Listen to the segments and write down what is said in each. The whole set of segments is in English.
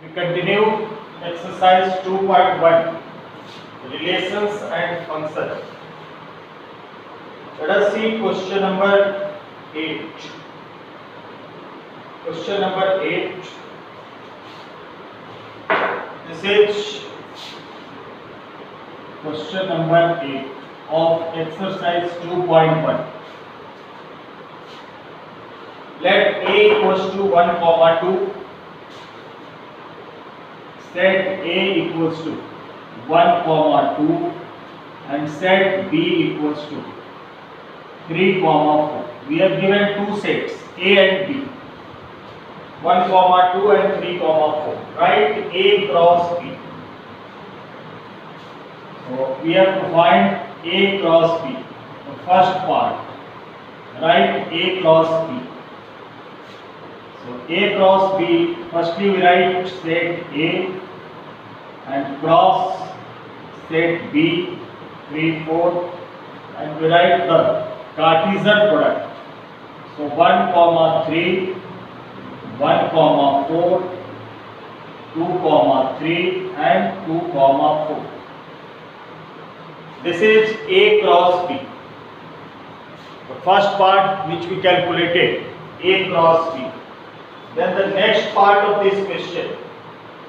We continue exercise 2.1, relations and functions. Let us see question number 8. Question number 8. This is question number 8 of exercise 2.1. Let A equals to 1, 2. Set A equals to 1, 2 and set B equals to 3, 4. We have given two sets A and B, 1, 2 and 3, 4. Write A cross B. So we have to find A cross B. The first part, write A cross B. So A cross B, firstly we write set A and cross set B, 3, 4, and we write the Cartesian product. So 1, 3, 1, 4, 2, 3 and 2, 4. This is A cross B. The first part which we calculated, A cross B. Then the next part of this question,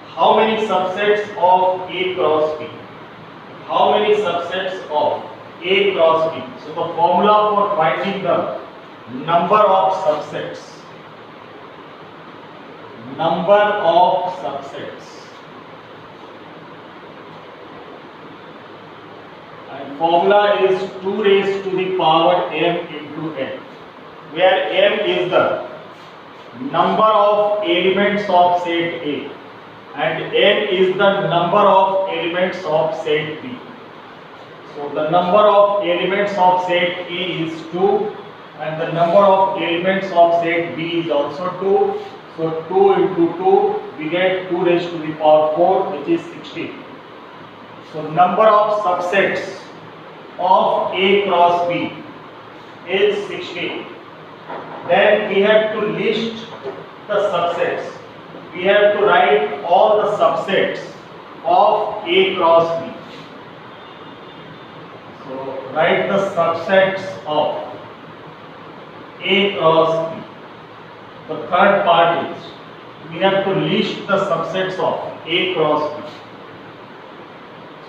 how many subsets of A cross B? How many subsets of A cross B? So the formula for finding the number of subsets. Number of subsets. And formula is 2 raised to the power m into n, where m is the number of elements of set A and n is the number of elements of set B. So the number of elements of set A is 2 and the number of elements of set B is also 2. So 2 into 2 we get 2 raised to the power 4, which is 16. So number of subsets of A cross B is 16. Then we have to list the subsets. We have to write all the subsets of A cross B. So write the subsets of A cross B. The third part is we have to list the subsets of A cross B.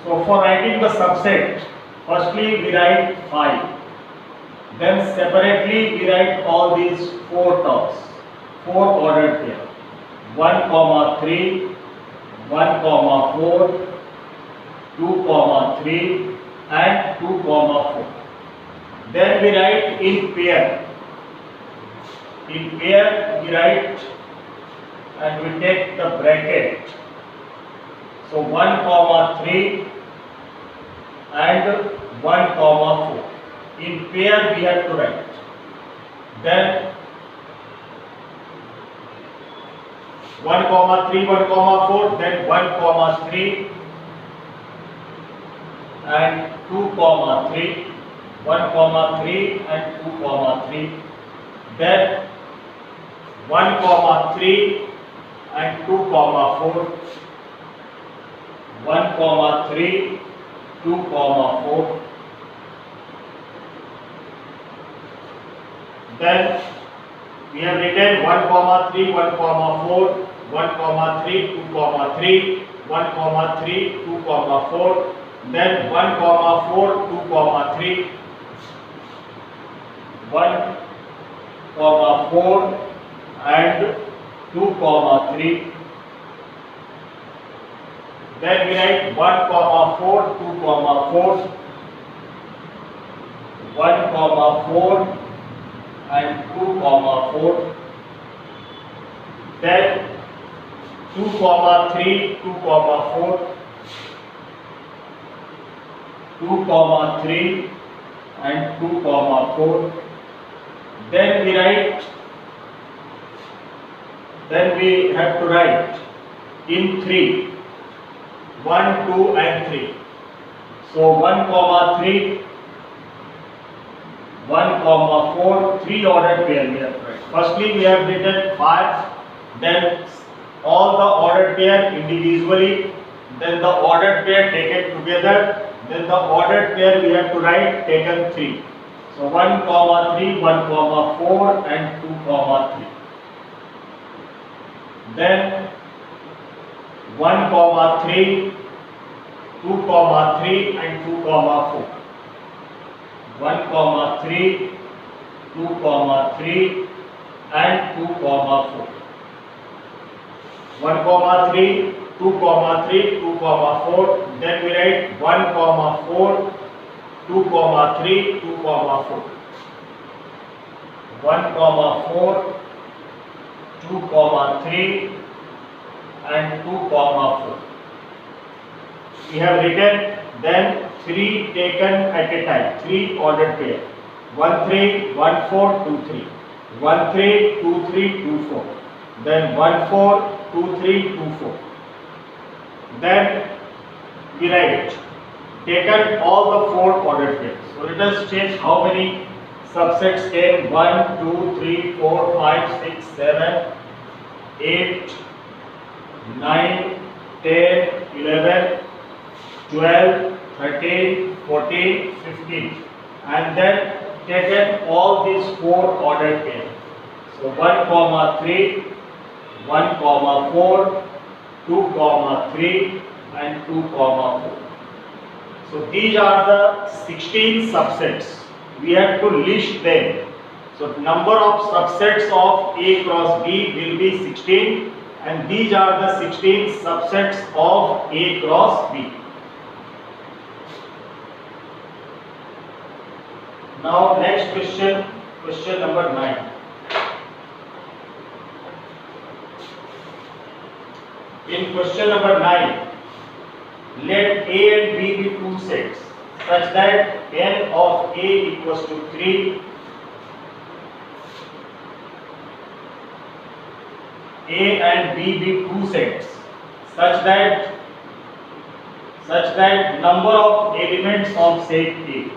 So for writing the subset, firstly we write 5. Then separately we write all these 4 terms, 4 ordered pair, 1, 3, 1, 4, 2, 3 and 2, 4. Then we write in pair. In pair we write and we take the bracket. So 1, 3 and 1, 4. In pair we have to write. Then 1, 3, 1, 4, then 1, 3 and 2, 3, 1, 3 and 2, 3, then 1, 3 and 2, 4, 1, 3, 2, 4. Then we have written 1, 3, 1, 4, 1, 3, 2, 3, 1, 3, 2, 4, then 1, 4, 2, 3, 1, 4 and 2, 3. Then we write 1, 4, 2, 4, 1, 4 and 2, 4. Then 2, 3, 2, 4, 2, 3 and 2, 4. Then we have to write in 3, 1, 2 and 3. So 1, 3, 1, 4, 3 ordered pair we have to write. Firstly we have written 5, then all the ordered pair individually, then the ordered pair taken together, then the ordered pair we have to write taken 3. So 1 comma 3, 1 comma 4 and 2 comma 3. Then 1 comma 3, 2 comma 3 and 2 comma 4. 1 comma 3, 2 comma 3 and 2 comma 4. 1 comma 3, 2 comma 3, 2 comma 4. Then we write 1 comma 4, 2 comma 3, 2 comma 4. 1 comma 4, 2 comma 3 and 2 comma 4. We have written then 3 taken at a time, 3 ordered pair. 1 3, 1 4, 2 3. 1 3, 2 3, 2 4. Then 1 4, 2 3, 2 4. Then we write taken all the 4 ordered pairs. So let us check how many subsets came. 1 2 3 4 5 6 7 8 9 10 11 12 13 14 15, and then taken all these 4 ordered pairs. So 1 comma 3, 1 comma 4, 2 comma 3 and 2 comma 4. So these are the 16 subsets. We have to list them. So number of subsets of A cross B will be 16, and these are the 16 subsets of A cross B. Now next question, question number 9. In question number 9, let A and B be two sets such that n of A equals to 3, A and B be two sets such that number of elements of set A.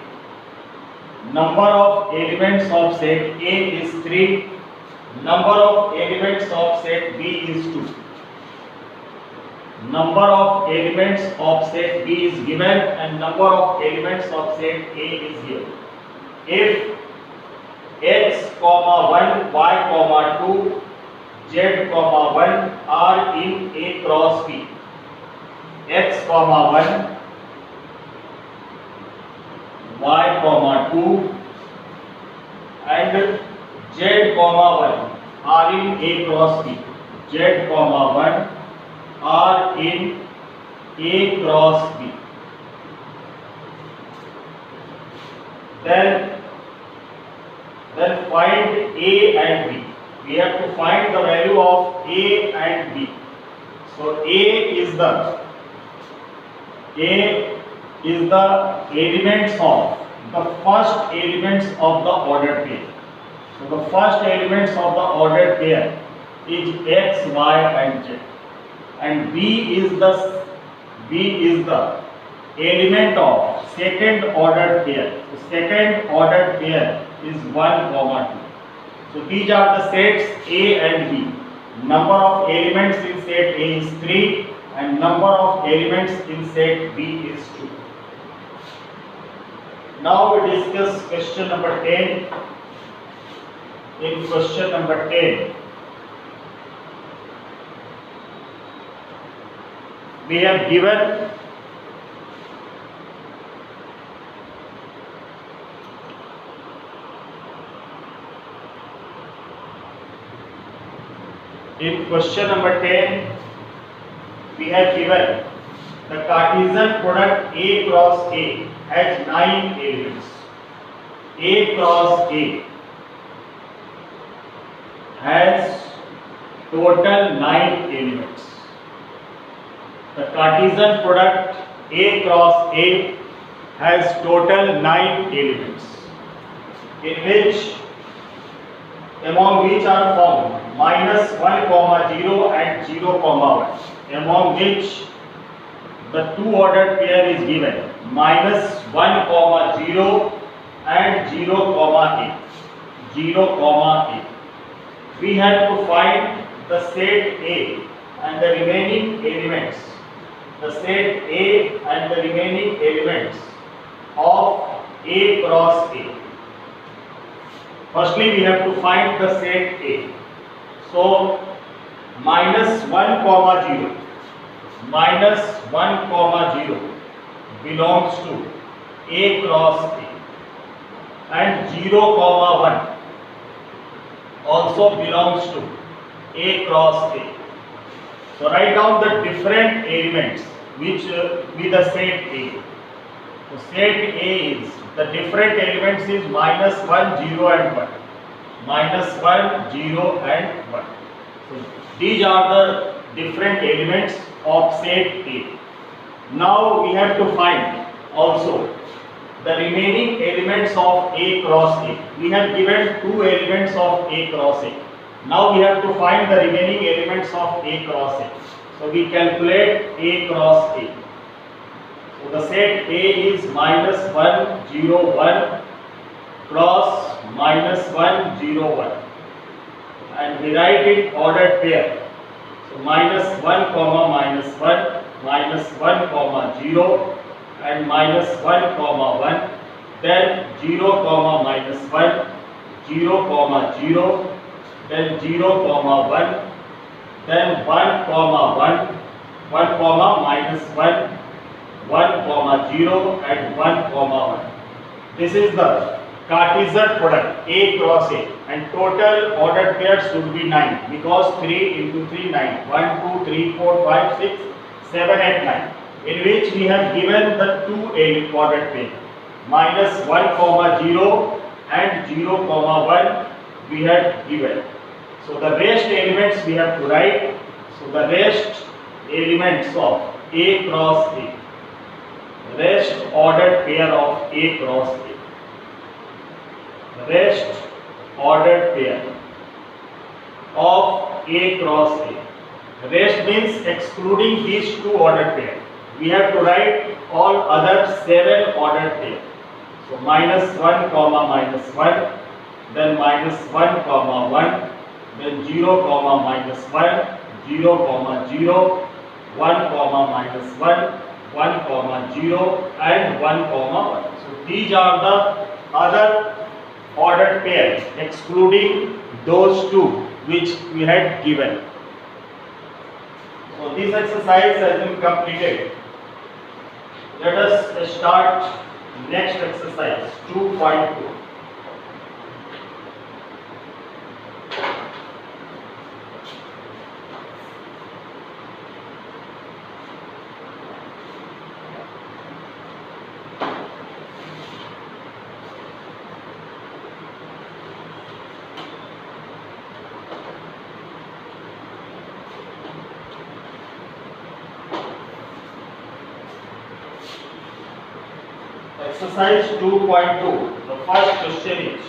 Number of elements of set A is 3, number of elements of set B is 2. Number of elements of set B is given and number of elements of set A is given. If x, 1, y, 2, z, 1 are in A cross B, x, 1, y, 2 and z, 1 are in A cross B. Z, 1 are in A cross B. Then find A and B. We have to find the value of A and B. So A is the elements of the first elements of the ordered pair. So the first elements of the ordered pair is x, y and z, and B is the element of second ordered pair. So second ordered pair is 1, 2. So these are the sets A and B. Number of elements in set A is 3 and number of elements in set B is 2. Now we discuss question number 10. In question number 10, we have given the Cartesian product A cross A has 9 elements. A cross A has total 9 elements. The Cartesian product A cross A has total 9 elements, among which are found -1, 0 and 0, 1, among which the two ordered pair is given -1, 0 and 0, a. 0, a. We have to find the set A and the remaining elements, the set A and the remaining elements of A cross A. Firstly, we have to find the set A. So, minus 1 comma 0, minus 1 comma 0 belongs to A cross A, and 0 comma 1 also belongs to A cross A. So write down the different elements which with the set A. So set A is, the different elements is minus 1, 0 and 1. Minus 1, 0 and 1. So these are the different elements of set A. Now we have to find also the remaining elements of A cross A. We have given two elements of A cross A. Now we have to find the remaining elements of A cross A. So we calculate A cross A. So the set A is minus 1, 0, 1 cross minus 1, 0, 1. And we write it ordered pair. So minus 1 comma minus 1, minus 1 comma 0 and minus 1 comma 1, then 0 comma minus 1, 0 comma 0, then 0 comma 1, then 1 comma 1, 1 comma minus 1, 1 comma 0 and 1 comma 1. This is the Cartesian product A cross A, and total ordered pairs should be 9 because 3 into 3 9, 1, 2, 3, 4, 5, 6, 7, 8, 9, in which we have given the two ordered pair minus 1 comma 0 and 0 comma 1 we have given. So the rest elements we have to write. So the rest elements of A cross A, rest ordered pair of A cross A, rest ordered pair of A cross A. Rest means excluding these two ordered pairs. We have to write all other 7 ordered pairs. So minus 1 comma minus 1, then minus 1 comma 1, then 0 comma minus 1, 0 comma 0, 1 comma minus 1, 1 comma 0 and 1 comma 1. So these are the other ordered pairs excluding those two which we had given. So this exercise has been completed. Let us start next exercise 2.2. Exercise 2.2. The first question is,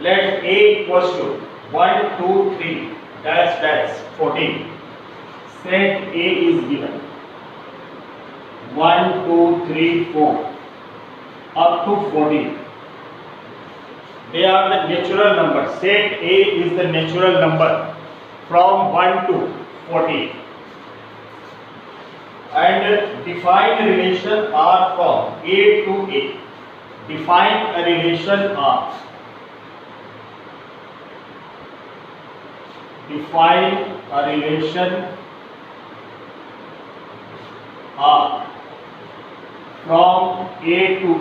let A equals to 1, 2, 3 dash dash 14. Set A is given 1, 2, 3, 4 up to 14. They are the natural numbers. Set A is the natural number from 1 to 14. And define relation R from A to A. Define a relation R. Define a relation R from A to A.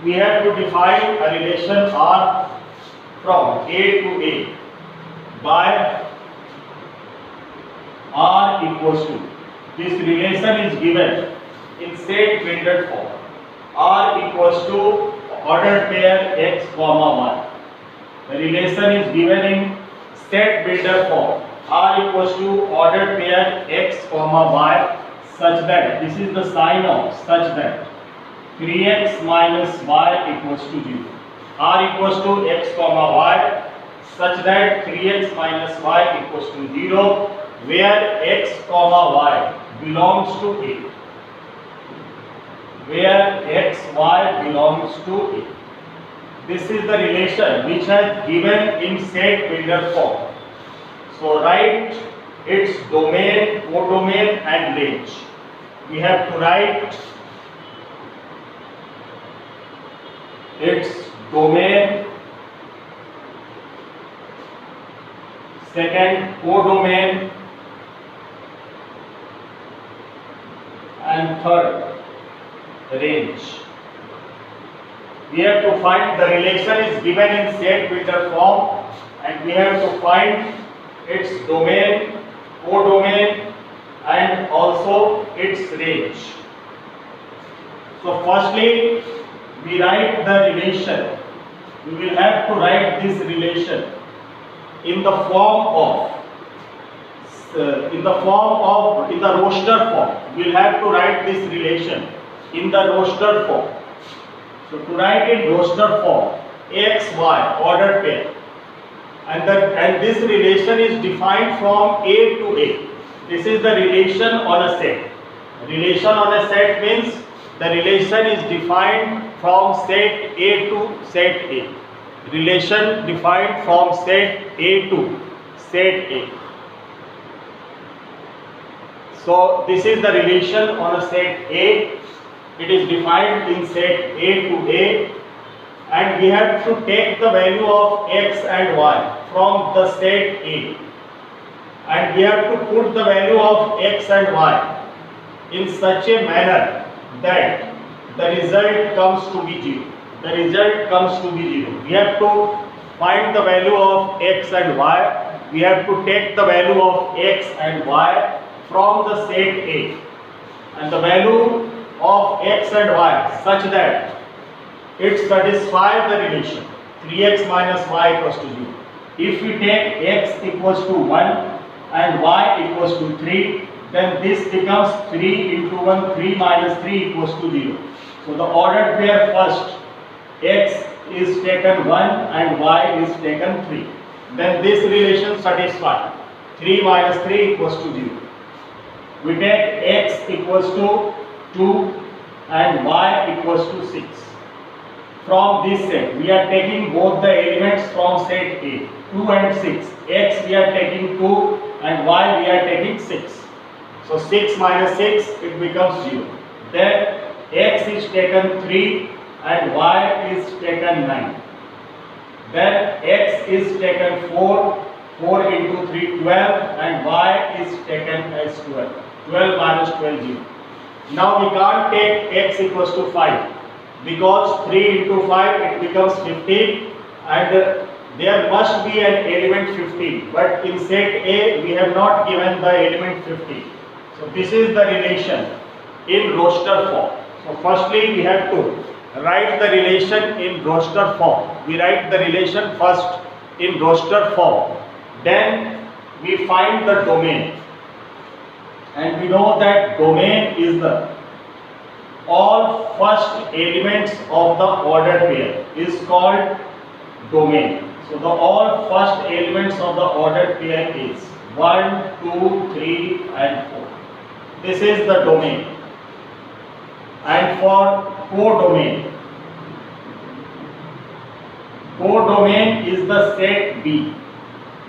We have to define a relation R from A to A by R equals to. This relation is given in set builder form. R equals to ordered pair x comma 1. The relation is given in set builder form. R equals to ordered pair x comma y such that, this is the sign of, such that 3x minus y equals to 0. R equals to x comma y such that 3x minus y equals to 0, where x comma y belongs to A. where x, y belongs to A. This is the relation which has given in set builder form. So write its domain, codomain and range. We have to write its domain, second codomain and third range. We have to find the relation is given in set builder form and we have to find its domain, codomain and also its range. So firstly we write the relation. We will have to write this relation in the form of in the roster form. We will have to write this relation in the roster form. So to write in roster form, x, y ordered pair, and this relation is defined from A to A. This is the relation on a set. Relation on a set means the relation is defined from set A to set A. Relation defined from set A to set A. So this is the relation on a set A. It is defined in set A to A, and we have to take the value of x and y from the set A, and we have to put the value of x and y in such a manner that the result comes to be 0. The result comes to be 0. We have to find the value of x and y. We have to take the value of x and y from the set A, and the value of x and y such that it satisfies the relation 3x minus y equals to 0. If we take x equals to 1 and y equals to 3, then this becomes 3 into 1, 3 minus 3 equals to 0. So the ordered pair first, x is taken 1 and y is taken 3. Then this relation satisfies 3 minus 3 equals to 0. We take x equals to 2 and y equals to 6. From this set, we are taking both the elements from set A, 2 and 6. X we are taking 2 and y we are taking 6. So 6 minus 6, it becomes 0. Then x is taken 3 and y is taken 9. Then x is taken 4, 4 into 3, 12 and y is taken as 12. 12 minus 12, 0. Now we can't take x equals to 5 because 3 into 5 it becomes 15 and there must be an element 15, but in set A we have not given the element 15. So this is the relation in roster form. So firstly we have to write the relation in roster form. We write the relation first in roster form. Then we find the domain. And we know that domain is the all first elements of the ordered pair is called domain. So the all first elements of the ordered pair is 1, 2, 3 and 4. This is the domain. And for codomain, codomain is the set B.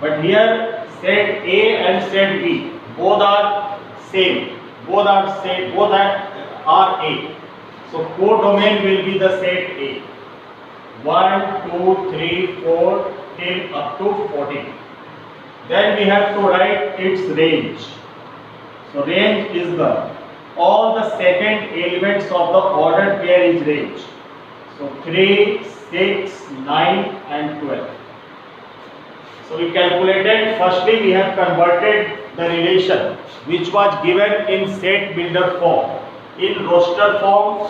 But here set A and set B both are same. Both are same. Both are A. So codomain will be the set A. 1, 2, 3, 4 till up to 14. Then we have to write its range. So range is the all the second elements of the ordered pair is range. So 3, 6, 9 and 12. So we calculated, firstly we have converted the relation which was given in set builder form in roster form.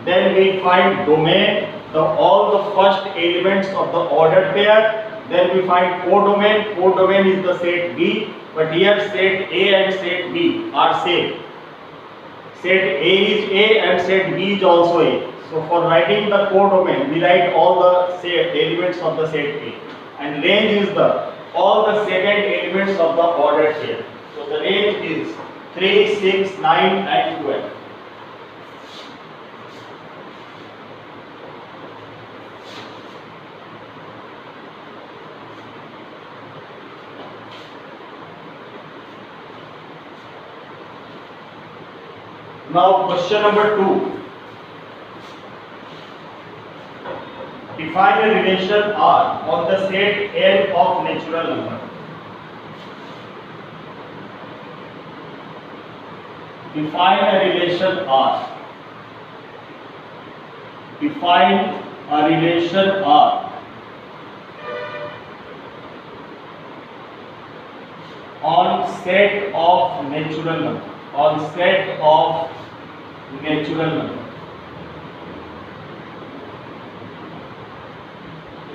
Then we find domain, all the first elements of the ordered pair. Then we find codomain. Codomain is the set B, but here set A and set B are same. Set A is A and set B is also A. So for writing the codomain, we write all the set elements of the set A. And range is the all the second elements of the ordered pair. So the range is 3, 6, 9 and 12. Now question number 2. Define a relation R on the set N of natural number. Define a relation R. Define a relation R on set of natural number. On set of natural number.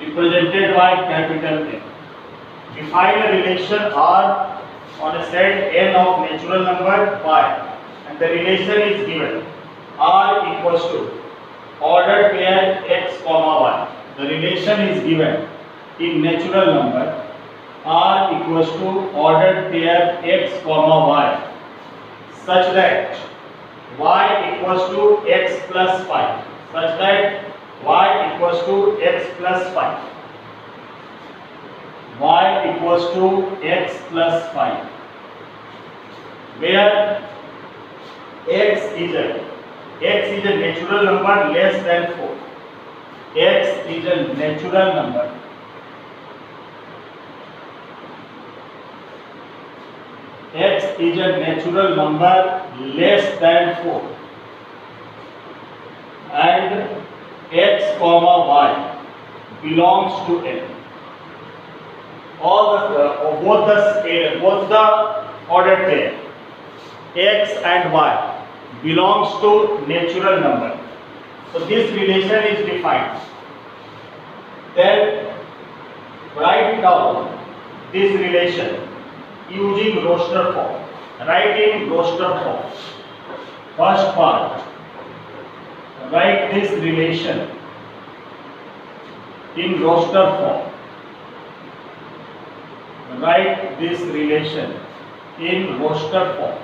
Represented by capital N. Define a relation R on a set N of natural number y, and the relation is given. R equals to ordered pair x comma y. The relation is given in natural number. R equals to ordered pair x comma y, such that y equals to x plus 5. Such that y equals to x plus 5. Y equals to x plus 5. Where x is a natural number less than 4. X is a natural number less than 4, and x comma y belongs to N. Both the ordered pair x and y belongs to natural number. So this relation is defined. Then write down this relation using roster form. Write in roster form. First part, write this relation in roster form. Write this relation in roster form.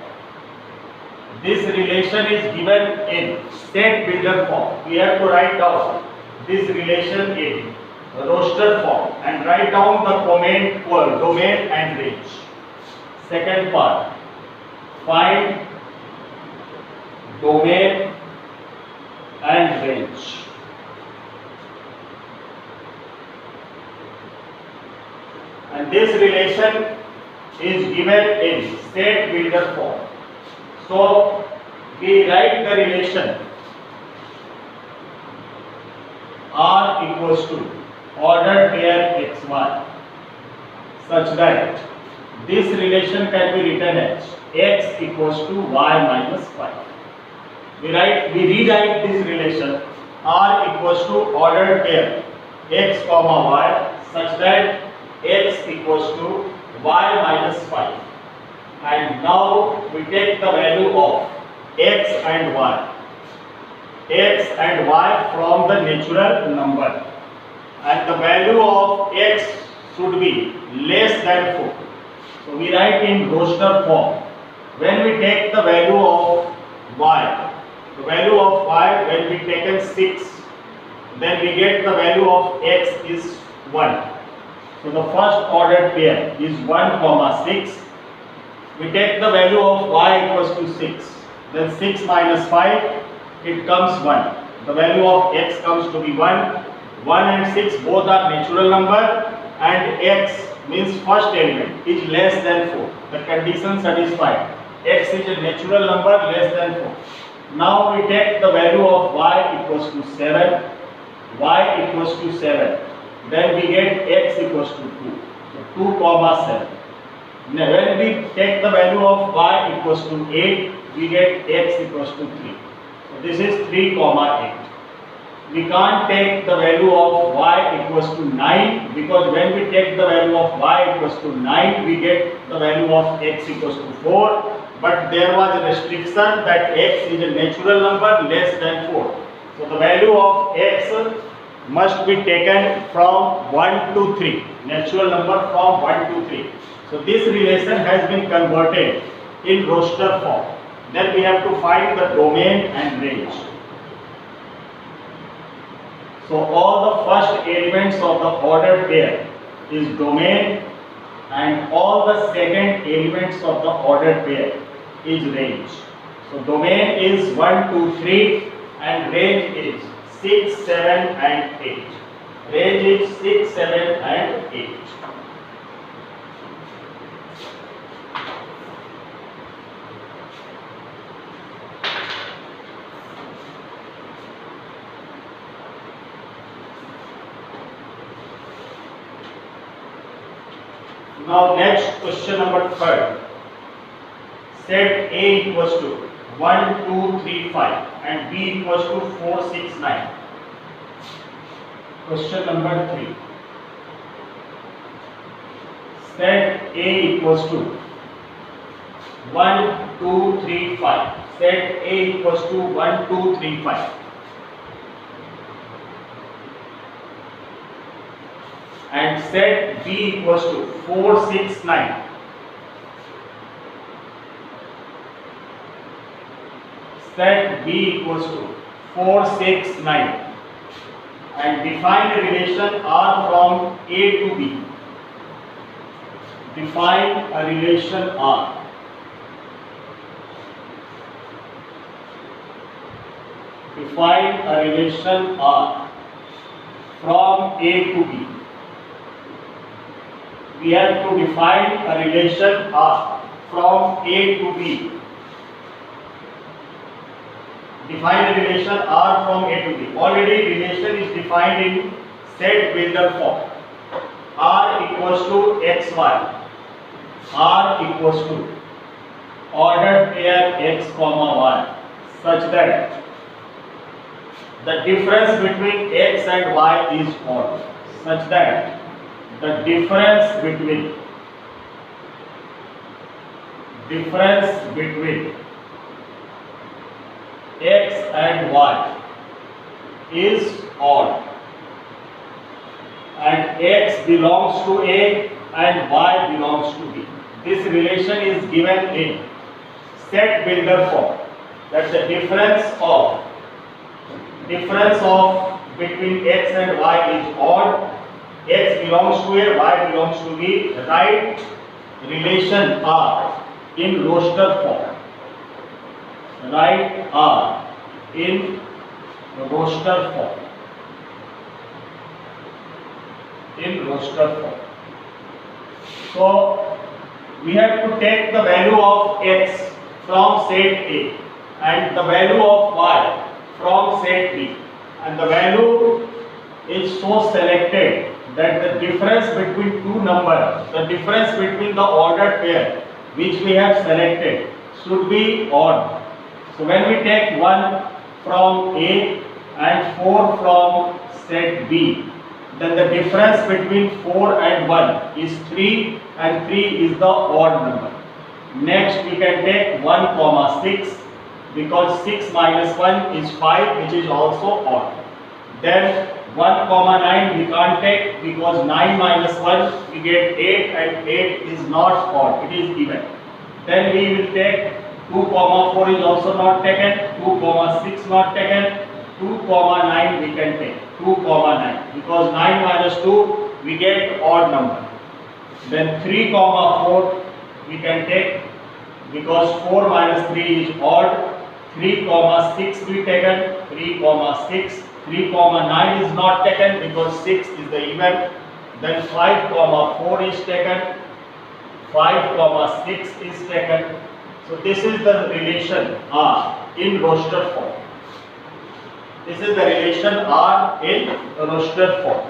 This relation is given in set builder form. We have to write down this relation in roster form and write down the domain and range. Second part, find domain and range. And this relation is given in set builder form. So we write the relation R equals to ordered pair xy, such that this relation can be written as x equals to y minus 5. We rewrite this relation R equals to ordered pair x comma y, such that x equals to y minus 5. And now we take the value of x and y from the natural number, and the value of x should be less than 4. So we write in roster form. When we take the value of y, the value of y when we taken 6, then we get the value of x is 1. So the first ordered pair is 1 comma 6. We take the value of y equals to 6. Then 6 minus 5, it comes 1. The value of x comes to be 1. 1 and 6 both are natural number, and x means first element is less than 4. The condition satisfied. X is a natural number less than 4. Now we take the value of y equals to 7. Y equals to 7. Then we get x equals to 2. So 2 comma 7. Now when we take the value of y equals to 8, we get x equals to 3. So this is 3 comma 8. We can't take the value of y equals to 9, because when we take the value of y equals to 9, we get the value of x equals to 4. But there was a restriction that x is a natural number less than 4. So the value of x must be taken from 1 to 3. Natural number from 1 to 3. So this relation has been converted in roster form. Then we have to find the domain and range. So all the first elements of the ordered pair is domain, and all the second elements of the ordered pair is range. So domain is 1, 2, 3 and range is 6, 7 and 8. Range is 6, 7 and 8. Now next question number 3rd. Set A equals to 1, 2, 3, 5 and B equals to 4, 6, 9. Question number 3. Set A equals to 1, 2, 3, 5. Set A equals to 1, 2, 3, 5. And set B equals to 4, 6, 9. Set B equals to 4, 6, 9. And define a relation R from A to B. Define a relation R. Define a relation R from A to B. We have to define a relation R from A to B. Define a relation R from A to B. Already relation is defined in set builder form. R equals to xy. R equals to ordered pair x comma y such that the difference between x and y is odd. Such that the difference between x and y is odd, and x belongs to A and y belongs to B. This relation is given in set builder form, that the difference of between x and y is odd. X belongs to A, Y belongs to B. Write relation R in roster form. Write R in roster form. So we have to take the value of x from set A and the value of y from set B, and the value is so selected that the difference between two numbers, the difference between the ordered pair which we have selected should be odd. So when we take 1 from A and 4 from set B, then the difference between 4 and 1 is 3 and 3 is the odd number. Next we can take 1 comma 6 because 6 minus 1 is 5, which is also odd. Then 1 comma 9 we can't take because 9 minus 1 we get 8 and 8 is not odd, it is even. Then we will take 2 comma 4 is also not taken, 2 comma 6 not taken, 2 comma 9 we can take, 2 comma 9 because 9 minus 2 we get odd number. Then 3 comma 4 we can take because 4 minus 3 is odd, 3 comma 6 we taken, 3 comma 6, 3 comma 9 is not taken because 6 is the even. Then 5 comma 4 is taken, 5 comma 6 is taken. So this is the relation R in roster form. This is the relation R in roster form.